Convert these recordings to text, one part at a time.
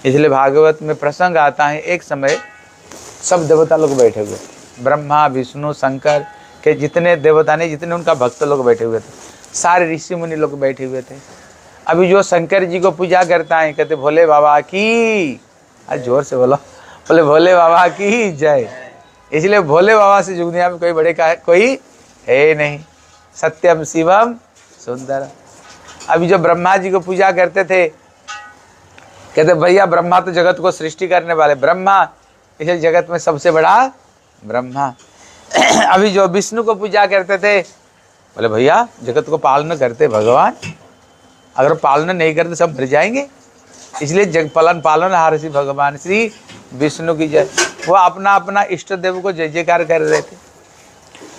इसलिए भागवत में प्रसंग आता है, एक समय सब देवता लोग बैठे हुए, ब्रह्मा विष्णु शंकर के जितने देवता ने, जितने उनका भक्त लोग बैठे हुए थे, सारे ऋषि मुनि लोग बैठे हुए थे। अभी जो शंकर जी को पूजा करता है, कहते भोले बाबा की, आज जोर से बोलो, बोले भोले बाबा की जय। इसलिए भोले बाबा से दुनिया में कोई बड़े का कोई है नहीं, सत्यम शिवम सुंदर। अभी जो ब्रह्मा जी को पूजा करते थे, कहते भैया ब्रह्मा तो जगत को सृष्टि करने वाले ब्रह्मा, इसलिए जगत में सबसे बड़ा ब्रह्मा। अभी जो विष्णु को पूजा करते थे, बोले भैया जगत को पालन करते भगवान, अगर पालन नहीं करते सब मर जाएंगे, इसलिए जग पालन हार श्री भगवान श्री विष्णु की जय। वो अपना अपना इष्ट देव को जय जयकार कर रहे थे।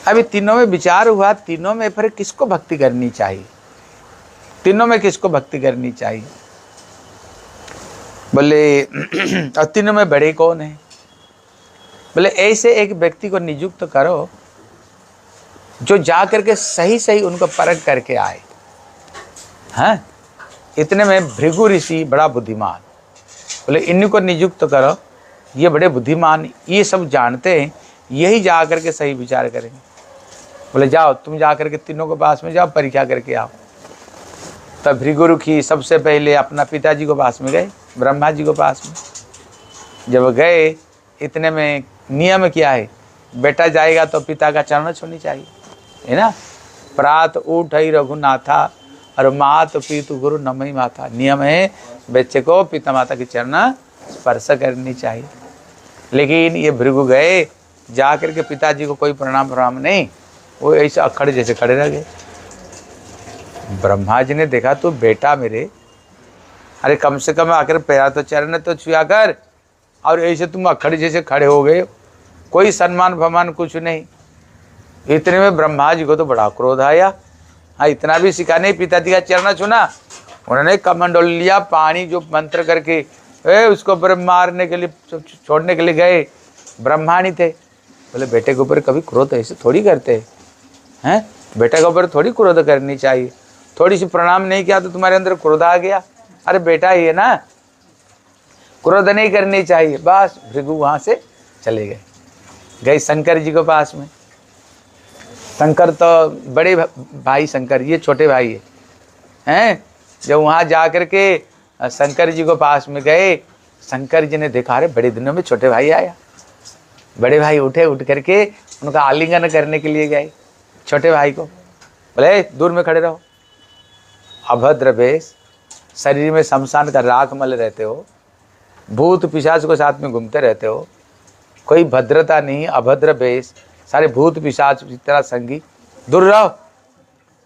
अभी तीनों में विचार हुआ, तीनों में फिर किसको भक्ति करनी चाहिए, तीनों में किसको भक्ति करनी चाहिए। बोले और तीनों में बड़े कौन है, बोले ऐसे एक व्यक्ति को नियुक्त करो जो जा करके सही सही उनको परख करके आए। हाँ, इतने में भृगु ऋषि बड़ा बुद्धिमान, बोले इन्हीं को नियुक्त करो, ये बड़े बुद्धिमान, ये सब जानते हैं, यही जा करके सही विचार करेंगे। बोले जाओ तुम जा करके तीनों के पास में जाओ, परीक्षा करके आओ। तब भृगु ऋषि सबसे पहले अपना पिताजी को पास में गए, ब्रह्मा जी को पास में। जब गए, इतने में नियम क्या है, बेटा जाएगा तो पिता का चरण छूनी चाहिए, है ना। प्रात उठ ही रघुनाथा और मात पीतु गुरु नमई माता, नियम है बच्चे को पिता माता के चरण स्पर्श करनी चाहिए। लेकिन ये भृगु गए, जा करके पिताजी को कोई प्रणाम नहीं, वो ऐसे अखड़ जैसे खड़े रह गए। ब्रह्मा जी ने देखा तो बेटा मेरे, अरे कम से कम आकर पैरा तो चरण तो छुआ कर, और ऐसे तुम अखड़ जैसे खड़े हो गए, कोई सम्मान भमान कुछ नहीं। इतने में ब्रह्मा जी को तो बड़ा क्रोध आया। हाँ, इतना भी सिखाने पिताजी का चरण छूना, उन्होंने कमंडल लिया, पानी जो मंत्र करके उसको पर मारने के लिए छोड़ने के लिए गए, ब्रह्माणी थे। बोले बेटे के ऊपर कभी क्रोध ऐसे थोड़ी करते हैं, बेटे के ऊपर थोड़ी क्रोध करनी चाहिए, थोड़ी सी प्रणाम नहीं किया तो तुम्हारे अंदर क्रोध आ गया, अरे बेटा ही है ना, क्रोध नहीं करनी चाहिए। बस भृगु वहां से चले गए शंकर जी के पास में। शंकर तो बड़े भाई, शंकर ये छोटे भाई हैं। जब वहाँ जा कर के शंकर जी को पास में गए, शंकर जी ने देखा अरे बड़े दिनों में छोटे भाई आया। बड़े भाई उठे, उठ करके उनका आलिंगन करने के लिए गए छोटे भाई को। बोले दूर में खड़े रहो, अभद्र वेश, शरीर में शमशान का राख मल रहते हो, भूत पिशाच को साथ में घूमते रहते हो, कोई भद्रता नहीं, अभद्र वेश, सारे भूत पिशाच की तरह संगी, दूर रहो।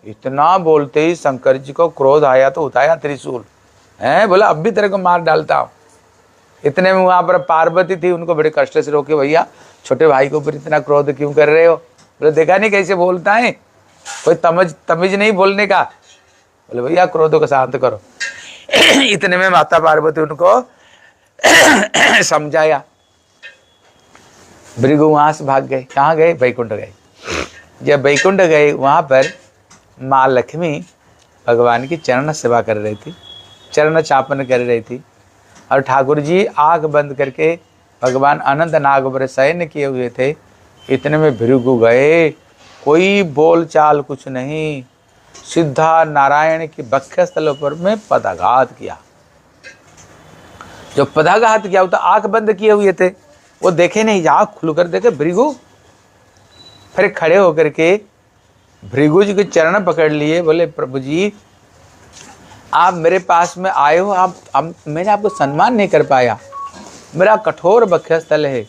इतना बोलते ही शंकर जी को क्रोध आया तो उठाया त्रिशूल, हैं, बोला अब भी तेरे को मार डालता हूँ। इतने में वहाँ पर पार्वती थी, उनको बड़े कष्ट से रोके, भैया छोटे भाई के ऊपर इतना क्रोध क्यों कर रहे हो। बोले देखा नहीं कैसे बोलता है, कोई तमीज नहीं बोलने का। बोले भैया क्रोध को शांत करो। इतने में माता पार्वती उनको समझाया। भृगु वहां से भाग गए, कहाँ गए, वैकुंठ गए। जब वैकुंठ गए, वहां पर माँ लक्ष्मी भगवान की चरण सेवा कर रही थी, चरण चापन कर रही थी, और ठाकुर जी आँख बंद करके भगवान अनंत नाग पर शयन किए हुए थे। इतने में भृगु गए, कोई बोल चाल कुछ नहीं, सीधा नारायण की वक्षस्थल पर में पदाघात किया। जो पदाघात किया वो तो आँख बंद किए हुए थे, वो देखे नहीं, आँख खुलकर देखे भृगु। फिर खड़े होकर के भृगु जी के चरण पकड़ लिए, बोले प्रभु जी आप मेरे पास में आए हो, मैंने आपको सम्मान नहीं कर पाया, मेरा कठोर वक्षस्थल है,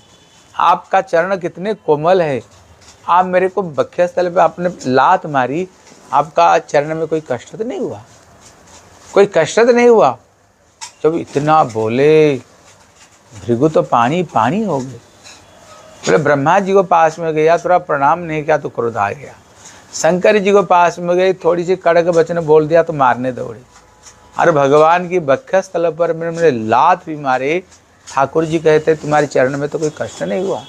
आपका चरण कितने कोमल है, आप मेरे को वक्षस्थल पे आपने लात मारी, आपका चरण में कोई कष्ट तो नहीं हुआ, कोई कष्ट तो नहीं हुआ। जब इतना बोले भृगु तो पानी पानी हो गए। बोले ब्रह्मा जी को पास में गया, थोड़ा प्रणाम नहीं किया तो क्रोध आ गया। शंकर जी को पास में गए, थोड़ी सी कड़क वचन बोल दिया तो मारने दौड़े। और भगवान की वक्षस्थल पर मैंने लात भी मारे। ठाकुर जी कहते तुम्हारे चरण में तो कोई कष्ट नहीं हुआ,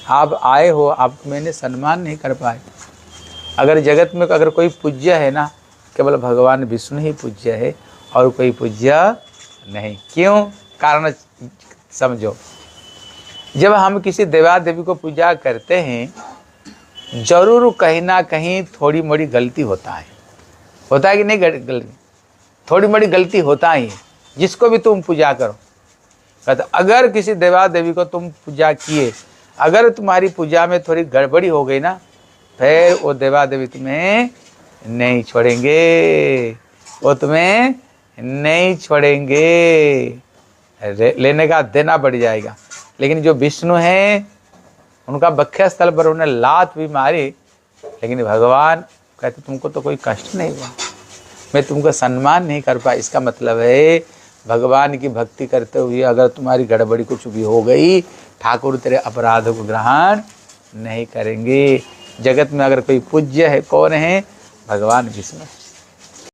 आप आए हो, आप मैंने सम्मान नहीं कर पाए। अगर जगत में अगर कोई पूज्य है ना, केवल भगवान विष्णु ही पूज्य है और कोई पूज्य नहीं। क्यों? कारण समझो। जब हम किसी देवा देवी को पूजा करते हैं, जरूर कहीं ना कहीं थोड़ी मोड़ी गलती होता है कि नहीं? गलती थोड़ी मोड़ी गलती होता ही है, जिसको भी तुम पूजा करो। कहते अगर किसी देवा देवी को तुम पूजा किए, अगर तुम्हारी पूजा में थोड़ी गड़बड़ी हो गई ना, फिर वो देवा देवी तुम्हें नहीं छोड़ेंगे, वो तुम्हें नहीं छोड़ेंगे, लेने का देना बढ़ जाएगा। लेकिन जो विष्णु हैं, उनका बख्या स्थल पर उन्हें लात भी मारी, लेकिन भगवान कहते तुमको तो कोई कष्ट नहीं हुआ, मैं तुमको सम्मान नहीं कर पाया। इसका मतलब है भगवान की भक्ति करते हुए अगर तुम्हारी गड़बड़ी कुछ भी हो गई, ठाकुर तेरे अपराधों को ग्रहण नहीं करेंगे। जगत में अगर कोई पूज्य है, कौन है? भगवान विष्णु।